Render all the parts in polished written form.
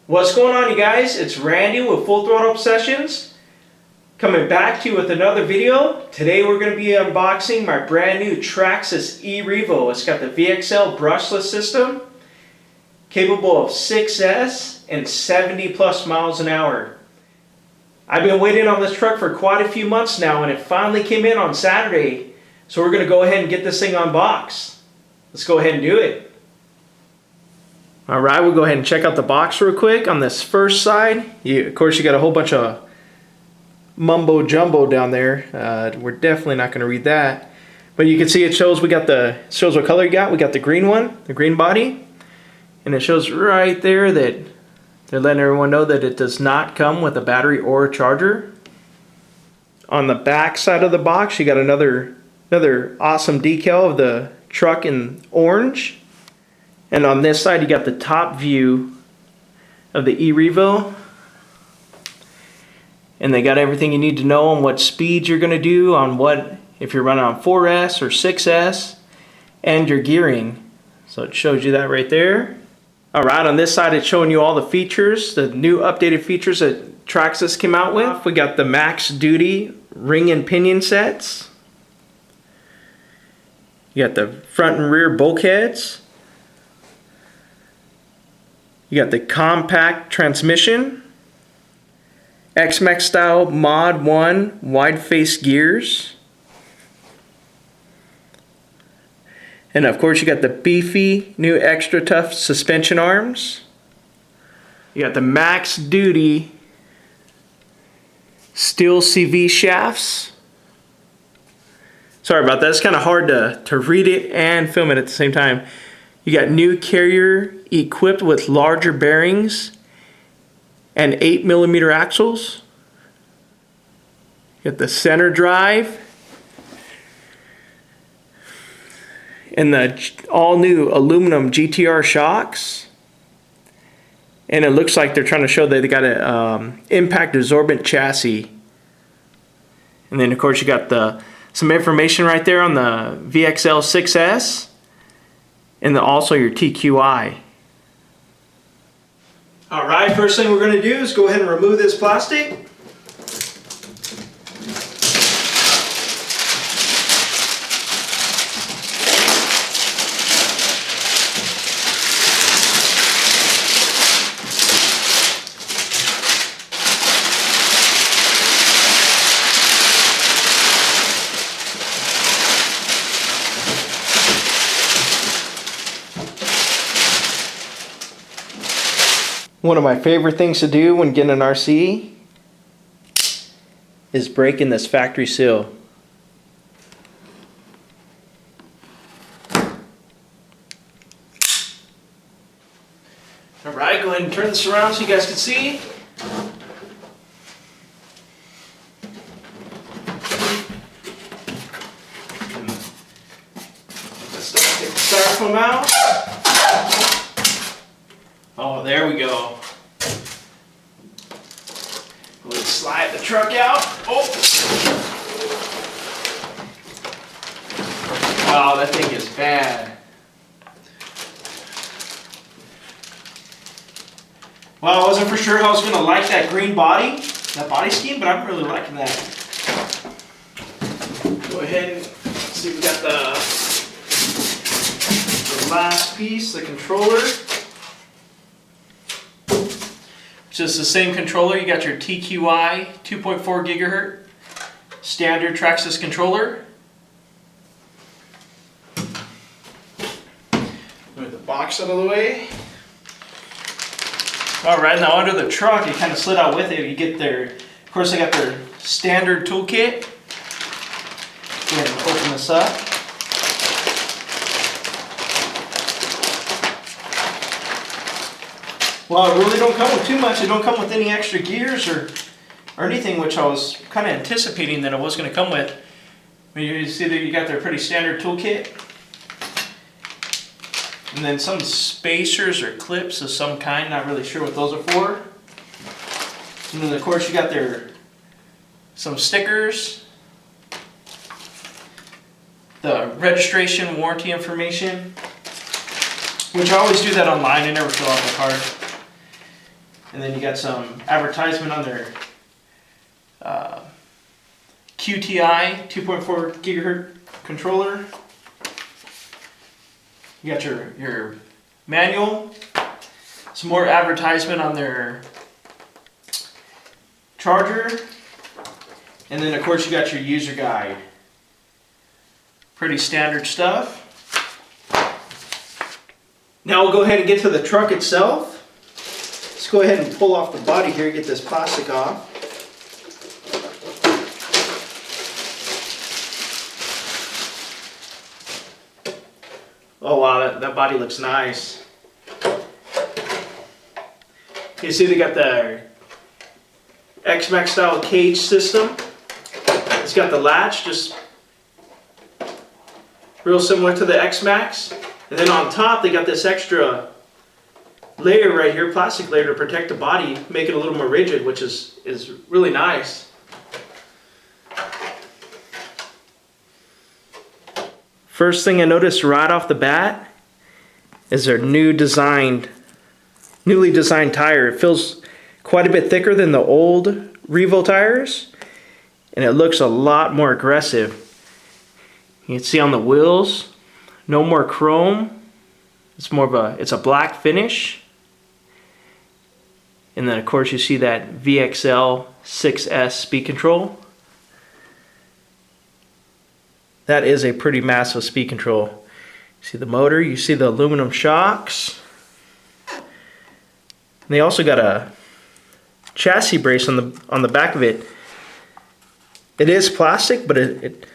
What's going on, you guys? It's Randy with Full Throttle Obsessions, coming back to you with another video. Today we're going to be unboxing my brand new Traxxas E-REVO. It's got the VXL brushless system, capable of 6S and 70 plus miles an hour. I've been waiting on this truck for quite a few months now, and it finally came in on Saturday. So we're going to go ahead and get this thing unboxed. Let's go ahead and do it. Alright, we'll go ahead and check out the box real quick. On this first side, of course you got a whole bunch of mumbo jumbo down there. We're definitely not going to read that. But you can see it shows shows what color you got. We got the green one, the green body. And it shows right there that they're letting everyone know that it does not come with a battery or a charger. On the back side of the box, you got another awesome decal of the truck in orange. And on this side, you got the top view of the E-REVO. And they got everything you need to know on what speeds you're going to do, on what, if you're running on 4S or 6S, and your gearing. So it shows you that right there. Alright, on this side, it's showing you all the features, the new updated features that Traxxas came out with. We got the Max Duty ring and pinion sets. You got the front and rear bulkheads. You got the compact transmission, X-MAXX style Mod 1 wide face gears, and of course you got the beefy new extra tough suspension arms. You got the Max Duty steel CV shafts. Sorry about that, it's kind of hard to read it and film it at the same time. You got new carrier equipped with larger bearings and 8mm axles. You got the center drive and the all new aluminum GTR shocks. And it looks like they're trying to show that they got an impact absorbent chassis. And then of course you got some information right there on the VXL 6S. And then also your TQI. Alright, first thing we're going to do is go ahead and remove this plastic. One of my favorite things to do when getting an RC is breaking this factory seal. Alright, go ahead and turn this around so you guys can see. Let's take the styrofoam out. Oh, there we go. Go ahead and slide the truck out. Oh! Wow, that thing is bad. Well, I wasn't for sure I was going to like that green body, that body scheme, but I'm really liking that. Go ahead and see if we got the last piece, the controller. Just the same controller. You got your TQI 2.4 gigahertz standard Traxxas controller. Move the box out of the way. Alright, now under the truck, it kind of slid out with it. You get their, of course, they got their standard toolkit. Go ahead and open this up. Well, it really don't come with too much. It don't come with any extra gears or anything, which I was kind of anticipating that it was going to come with. I mean, you see that you got their pretty standard toolkit. And then some spacers or clips of some kind. Not really sure what those are for. And then of course you got some stickers. The registration warranty information. Which I always do that online. I never fill out the card. And then you got some advertisement on their QTI 2.4 gigahertz controller. You got your manual. Some more advertisement on their charger. And then of course you got your user guide. Pretty standard stuff. Now we'll go ahead and get to the truck itself. Let's go ahead and pull off the body here, get this plastic off. Oh wow, that body looks nice. You see they got the X-MAXX style cage system. It's got the latch, just real similar to the X-MAXX. And then on top they got this extra layer right here, plastic layer to protect the body, make it a little more rigid, which is really nice. First thing I noticed right off the bat is their newly designed tire. It feels quite a bit thicker than the old Revo tires, and it looks a lot more aggressive. You can see on the wheels, no more chrome. It's a black finish. And then of course you see that VXL 6S speed control. That is a pretty massive speed control. You see the motor, you see the aluminum shocks. And they also got a chassis brace on the back of it. It is plastic, but it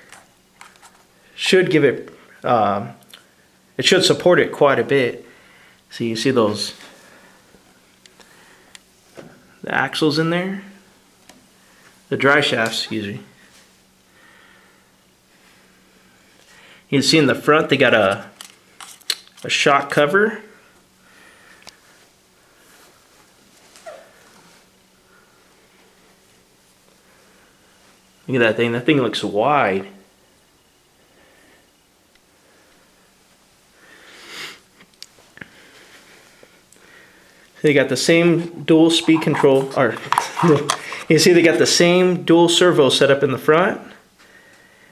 should give it, it should support it quite a bit. So you see the axles in there, the dry shafts, excuse me. You can see in the front they got a shock cover. Look at that thing. That thing looks wide. They got the same dual speed control, or you see they got the same dual servo set up in the front.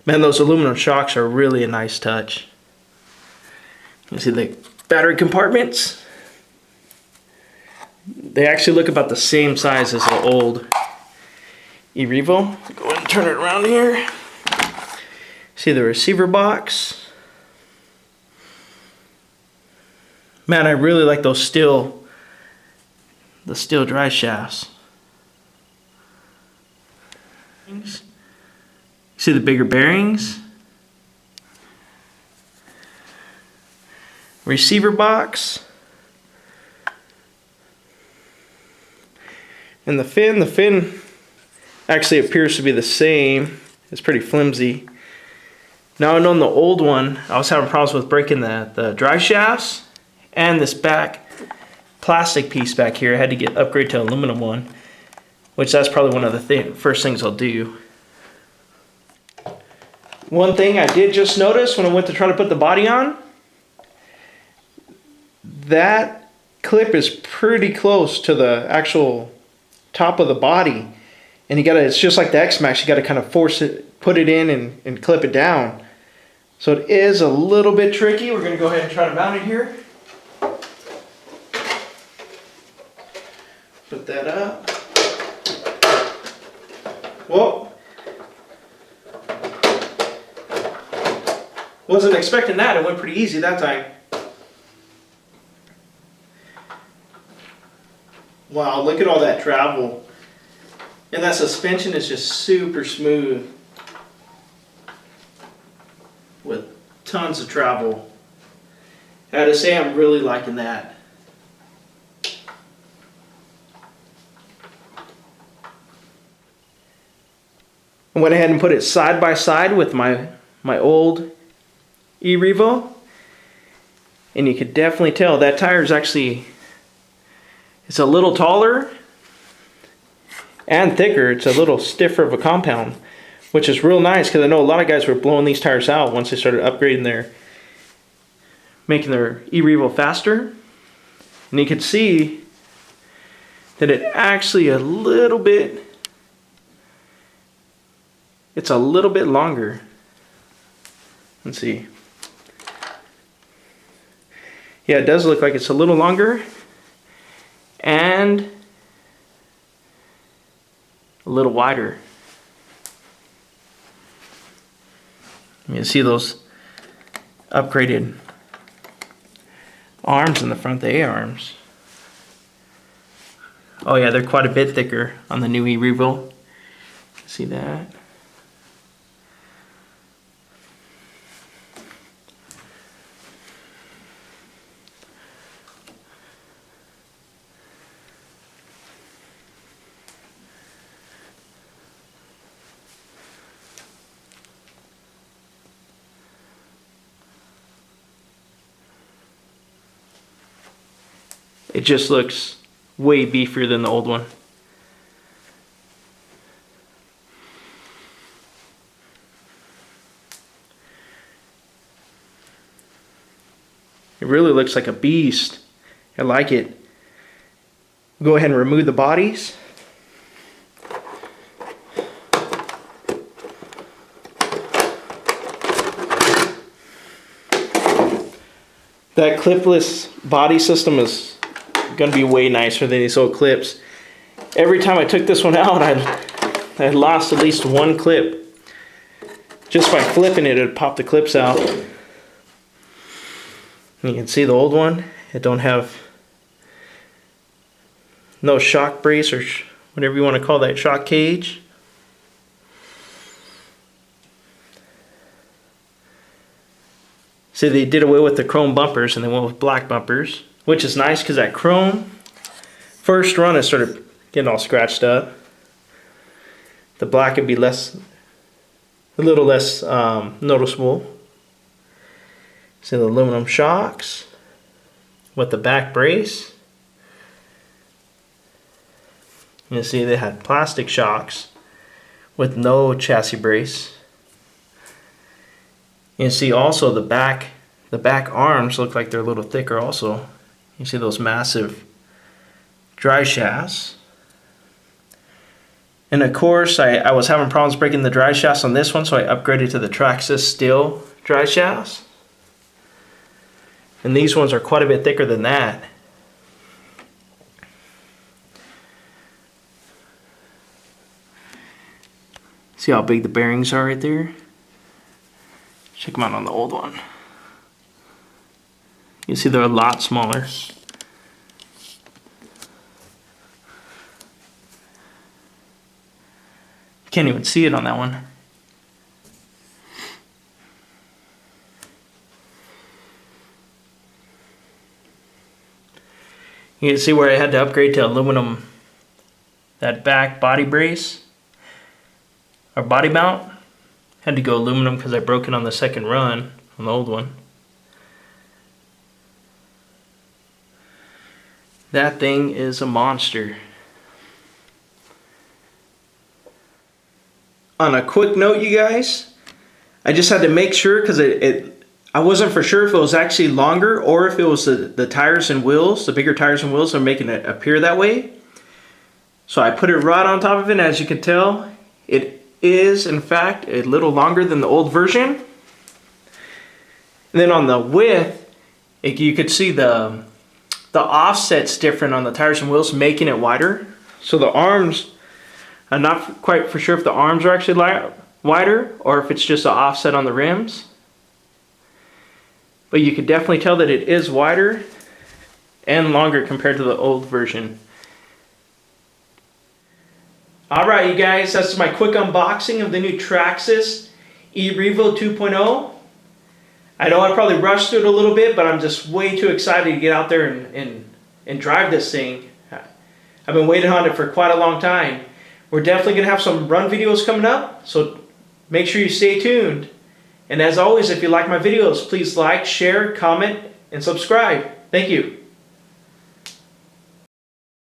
Man, those aluminum shocks are really a nice touch. You see the battery compartments? They actually look about the same size as the old E-REVO. Go ahead and turn it around here. See the receiver box? Man, I really like those steel dry shafts. See the bigger bearings? Receiver box. And the fin actually appears to be the same. It's pretty flimsy. Now I know on the old one, I was having problems with breaking the drive shafts and this back plastic piece back here. I had to upgrade to aluminum one, which that's probably one of the first things I'll do. One thing I did just notice when I went to try to put the body on, that clip is pretty close to the actual top of the body. And it's just like the X-MAXX, you gotta kind of put it in and clip it down. So it is a little bit tricky. We're gonna go ahead and try to mount it here. Put that up. Whoa. Wasn't expecting that. It went pretty easy that time. Wow, look at all that travel. And that suspension is just super smooth with tons of travel. I gotta say, I'm really liking that. I went ahead and put it side by side with my old E-REVO, and you could definitely tell that tire is actually, it's a little taller and thicker. It's a little stiffer of a compound, which is real nice because I know a lot of guys were blowing these tires out once they started upgrading making their E-REVO faster. And you could see that it actually it's a little bit longer. Let's see. Yeah, it does look like it's a little longer and a little wider. You can see those upgraded arms in the front, the A-arms. Oh yeah, they're quite a bit thicker on the new E-REVO. See that? It just looks way beefier than the old one. It really looks like a beast. I like it. Go ahead and remove the bodies. That clipless body system is gonna be way nicer than these old clips. Every time I took this one out, I lost at least one clip. Just by flipping it, it'd pop the clips out. You can see the old one, it don't have no shock brace or whatever you want to call that, shock cage. See, they did away with the chrome bumpers and they went with black bumpers, which is nice because that chrome first run it started getting all scratched up. The black would be a little less noticeable. See the aluminum shocks with the back brace. You see they had plastic shocks with no chassis brace. You see also the back arms look like they're a little thicker also. You see those massive drive shafts. And of course I was having problems breaking the drive shafts on this one, so I upgraded to the Traxxas steel drive shafts. And these ones are quite a bit thicker than that. See how big the bearings are right there? Check them out on the old one. You see they're a lot smaller. You can't even see it on that one. You can see where I had to upgrade to aluminum, that back body brace, or body mount. Had to go aluminum because I broke it on the second run on the old one. That thing is a monster. On a quick note, you guys, I just had to make sure because I wasn't for sure if it was actually longer or if it was the tires and wheels, the bigger tires and wheels are making it appear that way. So I put it right on top of it, and as you can tell, it is in fact a little longer than the old version. And then on the width, you could see the offset's different on the tires and wheels, making it wider. So the arms, I'm not quite for sure if the arms are actually wider or if it's just an offset on the rims. But you could definitely tell that it is wider and longer compared to the old version. Alright you guys, that's my quick unboxing of the new Traxxas E-REVO 2.0. I know I probably rushed through it a little bit, but I'm just way too excited to get out there and drive this thing. I've been waiting on it for quite a long time. We're definitely going to have some run videos coming up, so make sure you stay tuned. And as always, if you like my videos, please like, share, comment, and subscribe. Thank you.